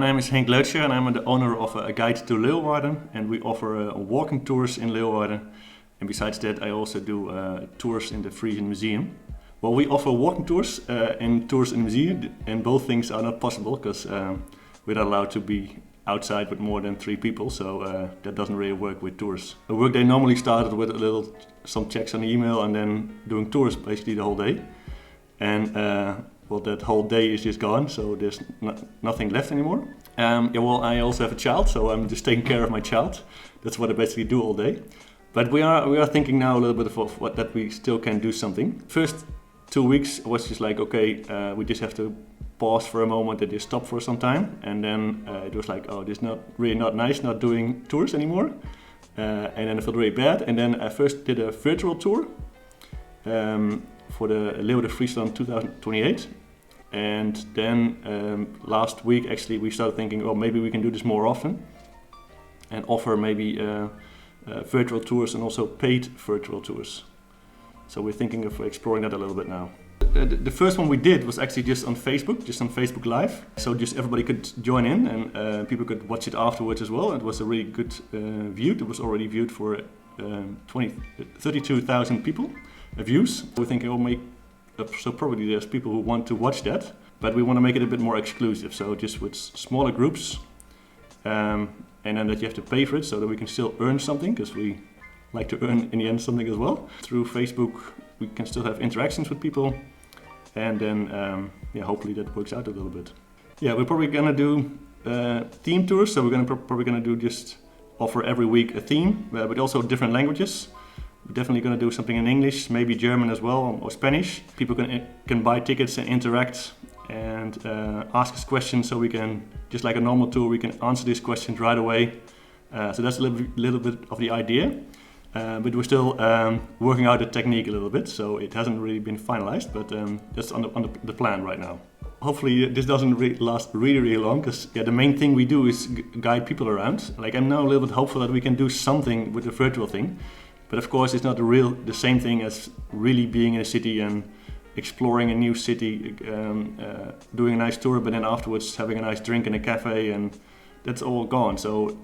My name is Henk Leutscher and I'm the owner of a Guide to Leeuwarden, and we offer walking tours in Leeuwarden. And besides that, I also do tours in the Frisian Museum. Well, we offer walking tours and tours in the museum, and both things are not possible because we're not allowed to be outside with more than 3 people, so that doesn't really work with tours. The workday normally started with some checks on the email and then doing tours basically the whole day. And well, that whole day is just gone, so there's nothing left anymore. Well, I also have a child, so I'm just taking care of my child. That's what I basically do all day. But we are thinking now a little bit of what that we still can do something. First 2 weeks was just like, okay, we just have to pause for a moment and just stop for some time. And then it was like, oh, this is not nice, not doing tours anymore. And then I felt really bad. And then I first did a virtual tour for the Leeuwarden Friesland 2028. And then last week actually we started thinking, oh, maybe we can do this more often and offer maybe virtual tours and also paid virtual tours. So we're thinking of exploring that a little bit now. The first one we did was actually just on Facebook Live. So just everybody could join in and people could watch it afterwards as well. It was a really good view. It was already viewed for 32,000 people views. We're thinking, oh, so probably there's people who want to watch that, but we want to make it a bit more exclusive. So just with smaller groups, and then that you have to pay for it so that we can still earn something, because we like to earn in the end something as well. Through Facebook, we can still have interactions with people, and then hopefully that works out a little bit. Yeah, we're probably gonna do theme tours. So we're probably gonna do just offer every week a theme, but also different languages. We're definitely going to do something in English, maybe German as well, or Spanish. People can buy tickets and interact and ask us questions, so we can, just like a normal tour, we can answer these questions right away. So that's a little bit of the idea. But we're still working out the technique a little bit, so it hasn't really been finalized, but that's on the plan right now. Hopefully this doesn't last really long, because the main thing we do is guide people around. Like, I'm now a little bit hopeful that we can do something with the virtual thing. But of course, it's not the same thing as really being in a city and exploring a new city, doing a nice tour, but then afterwards having a nice drink in a cafe, and that's all gone. So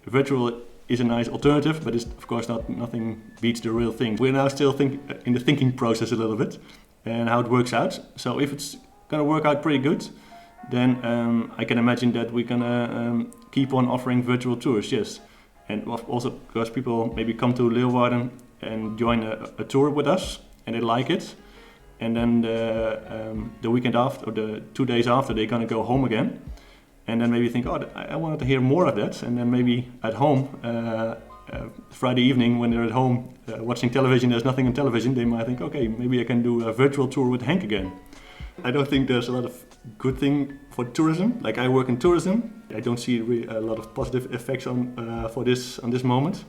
virtual is a nice alternative, but it's of course nothing beats the real thing. We're now still in the thinking process a little bit and how it works out. So if it's gonna work out pretty good, then I can imagine that we're gonna keep on offering virtual tours, yes. And also because people maybe come to Leeuwarden and join a tour with us and they like it, and then the weekend after, or the 2 days after, they're gonna go home again, and then maybe think, oh, I wanted to hear more of that. And then maybe at home, Friday evening when they're at home watching television, there's nothing on television, they might think, okay, maybe I can do a virtual tour with Henk again. I don't think there's a lot of good thing for tourism. Like, I work in tourism. I don't see really a lot of positive effects on this moment.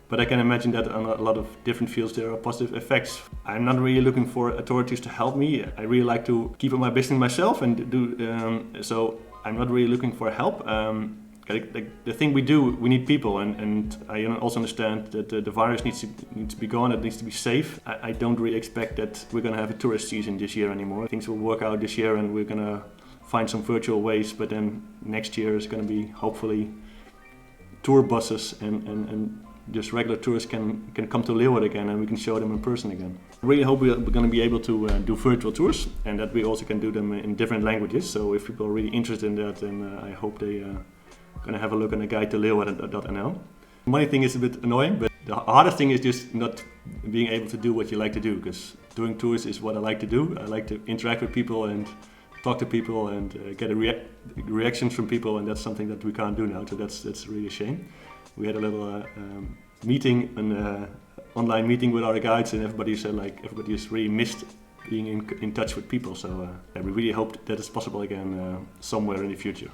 But I can imagine that on a lot of different fields there are positive effects. I'm not really looking for authorities to help me. I really like to keep up my business myself and do. So I'm not really looking for help. The thing we do, we need people, and I also understand that the virus needs to be gone. It needs to be safe. I don't really expect that we're going to have a tourist season this year anymore. Things will work out this year, and we're going to find some virtual ways. But then next year is going to be hopefully tour buses, and just regular tourists can come to Leeuwarden again, and we can show them in person again. I really hope we're going to be able to do virtual tours, and that we also can do them in different languages. So if people are really interested in that, then I hope they going to have a look on the guide to Leeuwarden.nl. The money thing is a bit annoying, but the hardest thing is just not being able to do what you like to do, because doing tours is what I like to do. I like to interact with people and talk to people and get reactions from people, and that's something that we can't do now, so that's really a shame. We had a little meeting, an online meeting with our guides, and everybody said everybody has really missed being in touch with people, so we really hope that it's possible again somewhere in the future.